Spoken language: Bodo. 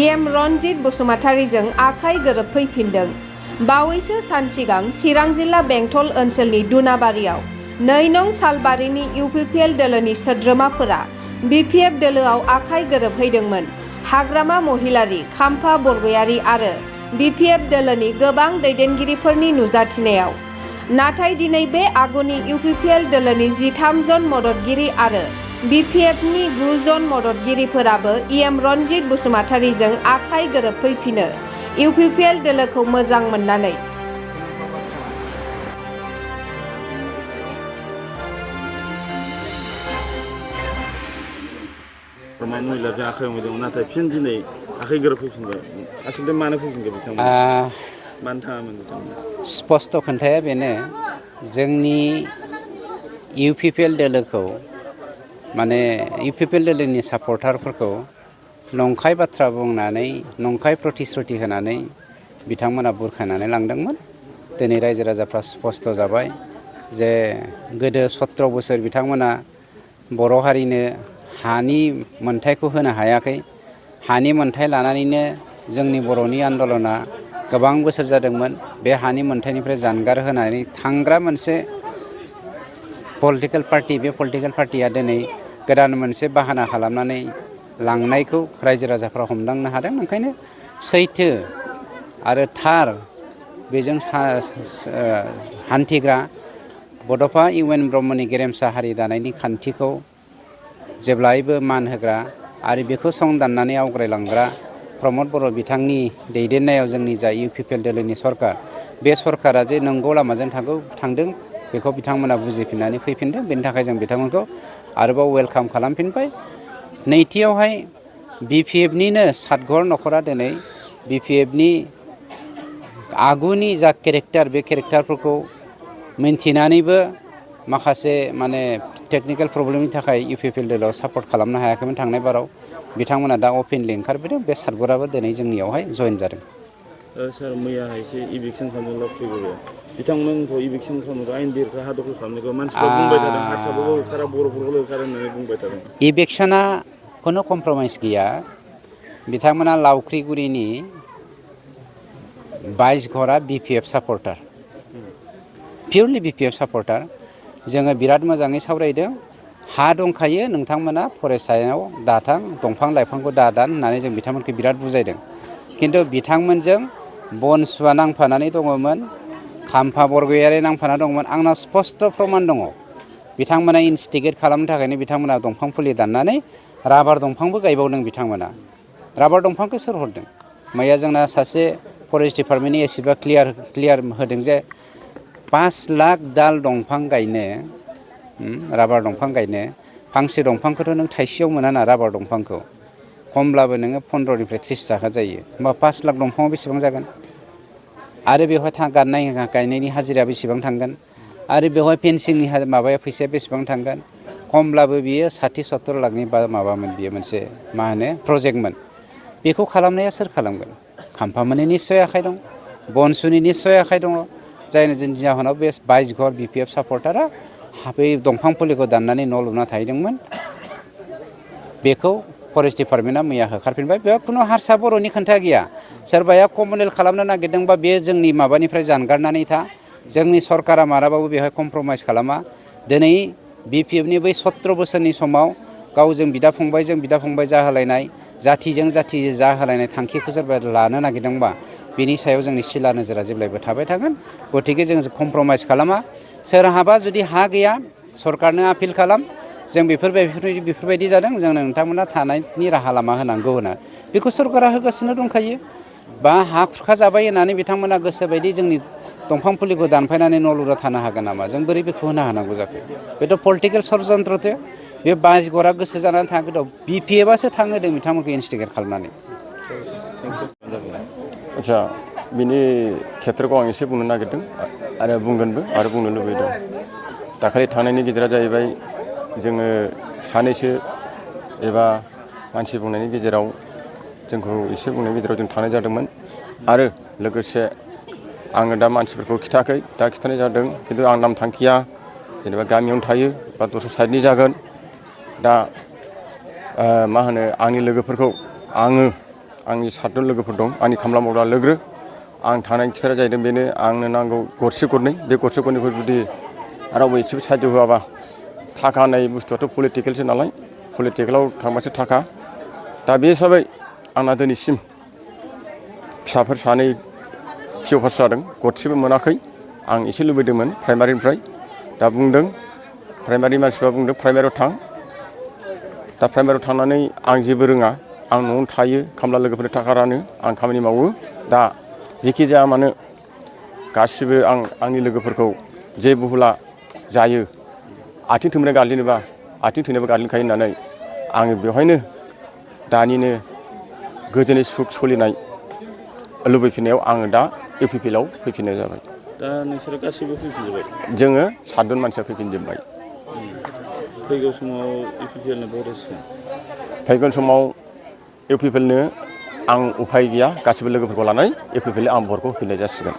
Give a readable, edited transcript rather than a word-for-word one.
इएम रनजित बसुमतारीजों आखाइ गोरोबफैफिनदों। बावैसो सान सिगां चिरां जिल्ला बेंटल ओनसोलनि दुनाबारियाव 2 नं सालबारिनि इउपिपिएल दोलोनि सोद्रोमाफोरा बिपिएफ दोलोआव आखाइ गोरोबहैदोंमोन। हाग्रामा महिलारी, खाम्फा बरगयारी आरो बिपिएफ दोलोनि गोबां दैदेनगिरिफोरनि नुजाथिनायाव। नाथाय दिनै बे आगुनि इउपिपिएल दोलोनि 13 जन मददगिरि आरो बिपिएफनि 9 जन मददगिरिफोराबो इएम रनजित बसुमतारीजों आखाइ गोरोबफैफिनो इउपिपिएल दोलोखौ मोजां मोननानै। महिलाजों आखाइ हमदोंमोन नाथाय फिन दिनै आखाइ गोरोबफैफिनबाय। आसलथे मानो फैफिनखो बिथांमोना? मानो थाङामोन बिथांमोना? स्पष्ट खोन्थाया बेनो, जोंनि इउपिपिएल दोलोखौ माने इउपिपिएल दोलोनि सापर्टारफोरखौ नंखाय बाथ्रा बुंनानै नंखाय प्रतिश्रुति होनानै बिथांमोना बुरखायनानै लांदोंमोन। दिनै रायजो राजाफ्रा स्पष्ट जाबाय जे गोदो 17 बोसोर बिथांमोना बर' हारिनो हानि मोनथायखौ होनो हायाखै। हानि मोनथाय लानानैनो जोंनि बर'नि आन्दलना गोबां बोसोर जादोंमोन। बे हानि मोनथायनिफ्राय जानगार होनानै थांग्रा मोनसे पलिटिकेल पार्टि, बे पलिटिकेल पार्टिया दिनै गोदान मोनसे बाहाना खालामनानै लांनायखौ रायजो राजाफ्रा हमदांनो हादों। ओंखायनो सैथो आरो थार बेजों हान्थिग्रा बड'फा इउएन ब्रह्मनि गेरेमसा हारि दानायनि खान्थिखौ जेब्लायबो मान होग्रा आरो बेखौ संदाननानै आवग्रायलांग्रा प्रमद बर' बिथांनि दैदेननायाव जोंनि जा इउपिपिएल दोलोनि सरकार, बे सरकारा जे नंगौ लामाजों थांदों बेखौ बिथांमोना बुजिफिननानै फैफिनदों। बेनि थाखाय जों बिथांमोनखौ आरोबाव वेलकाम खालामफिनबाय। नैथियावहाय बिपिएफनिनो सातघर न'खरा दिनै बिपिएफनि आगुनि जा केरेक्टार, बे केरेक्टारफोरखौ मिन्थिनानैबो माखासे माने टेकनिकेल प्रब्लेमनि थाखाय इउपिपिएल दोलोआव सापर्ट खालामनो हायाखैमोन थांनाय बाराव। बिथांमोना दा अपेनलि ओंखारबोदों। बे सातघराबो दिनै जोंनियावहाय जइन जादों। सार, मैयाहाय एसे इभिकसन खालामनो फैबाय। बिथांमोनखौ इभिकसन खालामनायखौ आयेन बेरेखा हा दखल खालामनायखौ मानसिफ्रा बुंबाय थादों। हारसाफोरखौ होखारा, बर'फोरखौल' होखारा होननानै बुंबाय थादों। इभिकसना खुनु कमप्रमाइस गैया। बिथांमोना लावख्रिगुरिनि 22 घरा बिपिएफ सापर्टार, पियरलि बिपिएफ सापर्टार। जोङो बिराद मोजाङै सावरायदों। हा दंखायो, नोंथांमोना फरेस्टआव दाथां, दंफां लाइफांखौ दादान होननानै जों बिथांमोनखौ बिराद बुजायदों। खिन्थु बिथांमोनजों बनसुवा नांफानानै दङमोन, खाम्फा बरगयारि नांफाना दंमोन। आंनाव स्पष्ट प्रमाण दङ। बिथांमोना इनस्टिगेट खालामनो थाखायनो बिथांमोना दंफां फुलि दाननानै राबार दंफांबो गायबावदों बिथांमोना। राबार दंफांखौ सोर हरदों? मैया जोंना सासे फरेस्ट डिपार्टमेन्टनि एसेबा क्लियार होदों जे 5 लाख दाल दंफां गायनो, राबार दंफां गायनो, फांसे दंफांखौथ' नों थाइसेयाव मोना ना। राबार दंफांखौ खमब्लाबो नोङो 15निफ्राय 30 थाखा जायो। होमबा 5 लाख दंफाङाव बेसेबां जागोन? आरो बेवहाय गायनायनि हाजिरा बेसेबां थांगोन? आरो बेवहाय फेन्सिंनि माबाया फैसाया बेसेबां थांगोन? खमब्लाबो बियो 60-70 लाखनि माबामोन, बियो मोनसे मा होनो प्रजेक्टमोन। बेखौ खालामनाया सोर खालामगोन? खाम्फामोननि निस्सय आखाइ दं, बनसुनि निस्सय आखाइ दङ। जायनि जाहोनाव बे 22 घर बिपिएफ सापर्टारा बै दंफां फुलिखौ दाननानै न' लुना थाहैदोंमोन। बेखौ फरेस्ट डिपार्टमेन्टआ मैया होखारफिनबाय। बेयाव खुनु हारसा बर'नि खोथा गैया। सोरबाया कमनेल खालामनो नागिरदोंबा बे जोंनि माबानिफ्राय जानगारनानै था। जोंनि सरकारा मालाबाबो बेवहाय कमप्रमाइस खालामा। दिनै बिपिएफनि बै 17 बोसोरनि समाव गावजों बिदा फंबाय जाहोलायनाय, जाथिजों जाथि जाहोलायनाय थांखिखौ सोरबा लानो नागिरदोंबा बेनि सायाव जोंनि सिला नोजोरा जेब्लायबो थाबाय थागोन। गतिके जों कमप्रमाइस खालामा। सोरहाबा जुदि हा गैया, सरकारनो आपिल खालाम। जों बेफोरबायदि जादों, जोंनो नोंथांमोना थानायनि राहा लामा होनांगौ होना बेखौ सरकारा होगासिनो दंखायो। बा हा खुरखा जाबाय होननानै बिथांमोना गोसोबायदि जोंनि दंफां फुलिखौ दानफायनानै न' लुना थानो हागोन नामा? जों बोरै बेखौ होनो हानांगौ जाखो? बेथ' पलिटिकेल षड़यन्त्रसो। बे 22 घरा गोसो जानानै थाङाखैथ', बिपिएफआसो थांहोदों बिथांमोनखौ इनस्टिगेट खालामनानै। आच्छा, बिनि खेत्र'खौ आं एसे बुंनो नागिरदों आरो बुंगोनबो आरो बुंनो लुबैदों। दाखालि थांनायनि गिदिरा जाहैबाय, जोङो सानैसो एबा मानसि बुंनायनि गेजेराव जोंखौ एसे बुंनायनि गेजेराव जों थानाय जादोंमोन। आरो लोगोसे आङो दा मानसिफोरखौ खिथायाखै, दा खिथानाय जादों। खिन्थु आं नाम थांखिया, जेनेबा गामियावनो थायो बा दस्रा साइडनि जागोन। दा मा होनो, आंनि लोगोफोरखौ आङो आंनि 7 जन लोगोफोर दं आंनि खामला मावग्रा लोगो आं थानायनि खोथाया जाहैदों बेनो आंनो नांगौ गरसे गरनै बे गरसे गरनैखौ जुदि रावबो एसेबो साहाय्य होआबा थाखा होननाय बुस्थुआथ' पलिटिकेलसो नालाय पलिटिकेलाव थांबासो थाखा दा बे हिसाबै आंना दिनैसिम फिसाफोर 2 पिअ पास जादों गरसेबो मोनाखै आं एसे लुबैदोंमोन प्राइमारिनिफ्राय दा बुंदों प्राइमारि मानसिफ्रा बुंदों प्राइमारियाव थां दा प्राइमारियाव थांनानै आं जेबो रोङा आं न'आवनो थायो खामला लोगोफोरनो थाखा रानो आं खामानि मावो दा जेखि जाया मानो गासिबो आंनि लोगोफोरखौ जे बुहुला जायो आथिं थोंब्रै गाग्लिनोबा आथिं थोंनैबो गाग्लिनखायो होननानै आङो बेवहायनो दानिनो गोजोनै सुख सोलिनाय लुबैफिननायाव आङो दा इउपिपिएलआव फैफिननाय जाबाय दा नोंसोरो गासैबो फैफिनजोब्बाय जोङो 7 जन मानसिया फैफिनजोब्बाय फैगौ समाव इउपिपिएलनो भट होसिगोन फैगोन समाव इउपिपिएलनो आं उफाय गैया गासिबो लोगोफोरखौ लानानै इउपिपिएलनो आं भटखौ होफिननाय जासिगोन